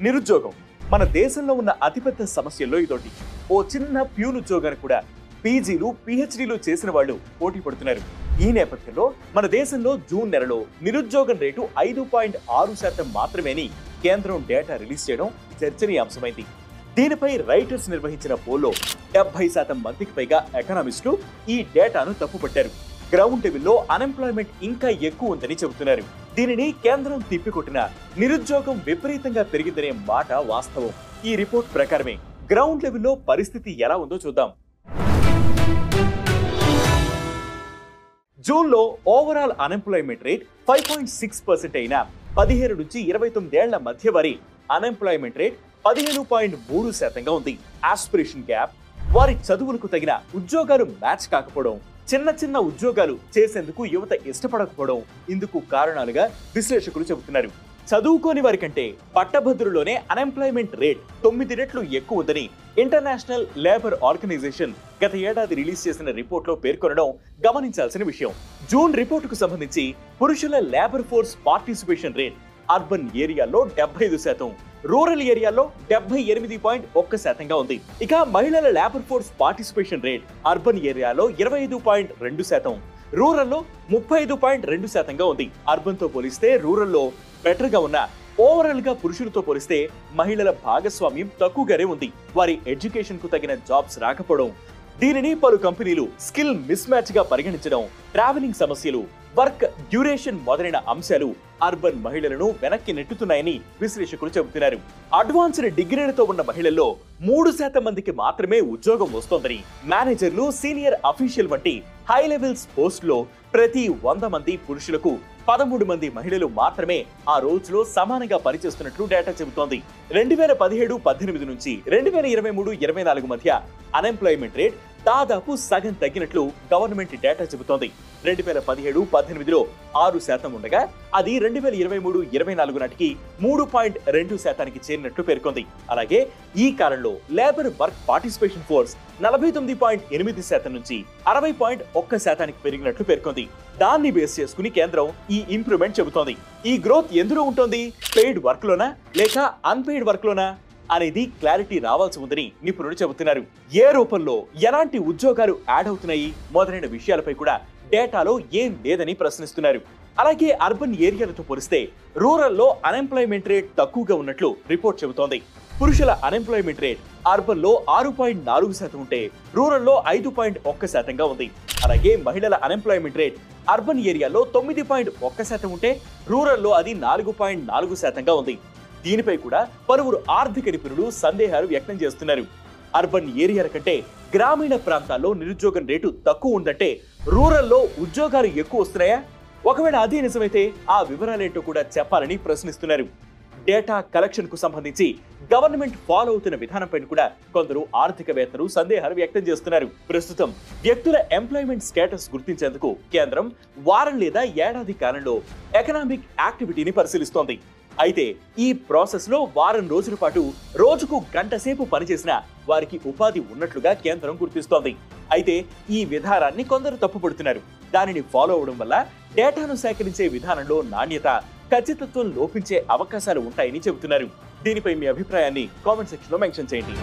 నిరుద్యోగం మన దేశంలో ఉన్న అతిపెద్ద సమస్యల్లో ఇదొకటి. ఓ చిన్న ప్యూన్ ఉద్యోగాన్ని కూడా పీజీలు పిహెచ్డీలు చేసిన వాళ్ళు పోటీ పడుతున్నారు. ఈ నేపథ్యంలో మన దేశంలో జూన్ నెలలో నిరుద్యోగం రేటు 5.6% మాత్రమేని కేంద్రం డేటా రిలీజ్ చేయడం చర్చనీయాంశమైంది. దీనిపై రైటర్స్ నిర్వహించిన పోల్లో 70% మందికి పైగా ఎకనామిస్టులు ఈ డేటాను తప్పుపట్టారు. గ్రౌండ్ లెవెల్లో అన్ఎంప్లాయ్మెంట్ ఇంకా ఎక్కువ ఉందని చెబుతున్నారు. దీనిని కేంద్రం తిప్పికొట్టిన నిరుద్యోగం విపరీతంగా పెరిగిందనే మాట వాస్తవం. ఈ రిపోర్ట్ ప్రకారమే గ్రౌండ్ లెవెల్లో పరిస్థితి ఎలా ఉందో చూద్దాం. జూన్లో ఓవరాల్ అన్ఎంప్లాయ్మెంట్ రేట్ 5.6% అయినా 17 నుంచి 29 ఏళ్ల మధ్య వారి అన్ఎంప్లాయ్మెంట్ రేట్ 15.3%గా ఉంది. ఆస్పిరేషన్ గ్యాప్, వారి చదువులకు తగిన ఉద్యోగాలు మ్యాచ్ కాకపోవడం, చిన్న చిన్న ఉద్యోగాలు చేసేందుకు యువత ఇష్టపడకపోవడం ఇందుకు కారణాలుగా విశ్లేషకులు చెబుతున్నారు. చదువుకోని వారి కంటే పట్టభద్రుల్లోనే అన్ఎంప్లాయ్మెంట్ రేట్ 9 రెట్లు ఎక్కువ ఉందని ఇంటర్నేషనల్ లేబర్ ఆర్గనైజేషన్ గత ఏడాది రిలీజ్ చేసిన రిపోర్ట్లో పేర్కొనడం గమనించాల్సిన విషయం. జూన్ రిపోర్టుకు సంబంధించి పురుషుల labour force participation rate urban ఏరియాలో 75%, రూరల్ ఏరియాలో 78.1%గా ఉంది. ఇక మహిళల labour force participation rate urban ఏరియాలో 25.2%, రూరల్లో 35.2%గా ఉంది. అర్బన్ తో పోలిస్తే రూరల్లో బెటర్ గా ఉన్న ఓవరాల్ గా పురుషులతో పోలిస్తే మహిళల భాగస్వామ్యం తక్కువగానే ఉంది. వారి ఎడ్యుకేషన్ కు తగిన జాబ్స్ రాకపోవడం, దీనిని పలు కంపెనీలు స్కిల్ మిస్ మ్యాచ్ గా పరిగణించడం, ట్రావెలింగ్ సమస్యలు, వర్క్ డ్యూరేషన్ మొదలైన అంశాలు అర్బన్ మహిళలను వెనక్కి నెట్టుతున్నాయని విశ్లేషకులు చెబుతున్నారు. అడ్వాన్స్డ్ డిగ్రీలతో ఉన్న మహిళల్లో 3% మందికి మాత్రమే ఉద్యోగం వస్తోందని, మేనేజర్లు, సీనియర్ అఫీషియల్ వంటి హై లెవెల్స్ పోస్టులో ప్రతి 100 మంది పురుషులకు 13 మంది మహిళలు మాత్రమే ఆ రోజులో సమానంగా పనిచేస్తున్నట్లు డేటా చెబుతోంది. 2017-18 నుంచి 2023-24 మధ్య అన్ఎంప్లాయ్మెంట్ రేట్ దాదాపు సగం తగ్గినట్లు గవర్నమెంట్ డేటా చెబుతోంది. 2017-18లో 6% ఉండగా అది 2023-24 నాటికి 3.2%కి చేరినట్లు పేర్కొంది. అలాగే ఈ కాలంలో లేబర్ వర్క్ పార్టిసిపేషన్ ఫోర్స్ 49.8% నుంచి 60.1%కి పెరిగినట్లు పేర్కొంది. దాన్ని బేస్ చేసుకుని కేంద్రం ఈ ఇంప్రూవ్మెంట్ చెబుతోంది. ఈ గ్రోత్ ఎందులో ఉంటుంది? పెయిడ్ వర్క్ లోనా లేక అన్పెయిడ్ వర్క్ లోనా అనేది క్లారిటీ రావాల్సి ఉందని నిపుణులు చెబుతున్నారు. ఏ రూపంలో ఎలాంటి ఉద్యోగాలు యాడ్ అవుతున్నాయి మొదలైన విషయాలపై కూడా డేటాలో ఏం లేదని ప్రశ్నిస్తున్నారు. అలాగే అర్బన్ ఏరియాలతో పోలిస్తే రూరల్లో అన్ఎంప్లాయ్మెంట్ రేట్ తక్కువగా ఉన్నట్లు రిపోర్ట్ చెబుతోంది. పురుషుల అన్ఎంప్లాయ్మెంట్ రేట్ అర్బన్ లో 6.4% ఉంటే రూరల్లో 5.1%గా ఉంది. అలాగే మహిళల అన్ఎంప్లాయ్మెంట్ రేట్ అర్బన్ ఏరియాలో 9.1% ఉంటే రూరల్లో అది 4.4%గా ఉంది. దీనిపై కూడా పలువురు ఆర్థిక నిపుణులు సందేహాలు వ్యక్తం చేస్తున్నారు. అర్బన్ ఏరియాల కంటే గ్రామీణ ప్రాంతాల్లో నిరుద్యోగం రేటు తక్కువ ఉందంటే రూరల్లో ఉద్యోగాలు ఎక్కువ వస్తున్నాయా? ఒకవేళ అదే నిజమైతే ఆ వివరాలేంటో కూడా చెప్పాలని ప్రశ్నిస్తున్నారు. డేటా కలెక్షన్ కు సంబంధించి గవర్నమెంట్ ఫాలో అవుతున్న విధానంపై కూడా కొందరు ఆర్థికవేత్తలు సందేహాలు వ్యక్తం చేస్తున్నారు. ప్రస్తుతం వ్యక్తుల ఎంప్లాయ్మెంట్ స్టేటస్ గుర్తించేందుకు కేంద్రం వారం లేదా ఏడాది కాలంలో ఎకనామిక్ యాక్టివిటీని పరిశీలిస్తోంది. అయితే ఈ ప్రాసెస్ లో వారం రోజుల పాటు రోజుకు గంట సేపు పనిచేసిన వారికి ఉపాధి ఉన్నట్లుగా కేంద్రం గుర్తిస్తోంది. అయితే ఈ విధానాన్ని కొందరు తప్పుపడుతున్నారు. దానిని ఫాలో అవడం వల్ల డేటాను సేకరించే విధానంలో నాణ్యత, ఖచ్చితత్వం లోపించే అవకాశాలు ఉంటాయని చెబుతున్నారు. దీనిపై మీ అభిప్రాయాన్ని కామెంట్ సెక్షన్ లో మెన్షన్ చేయండి.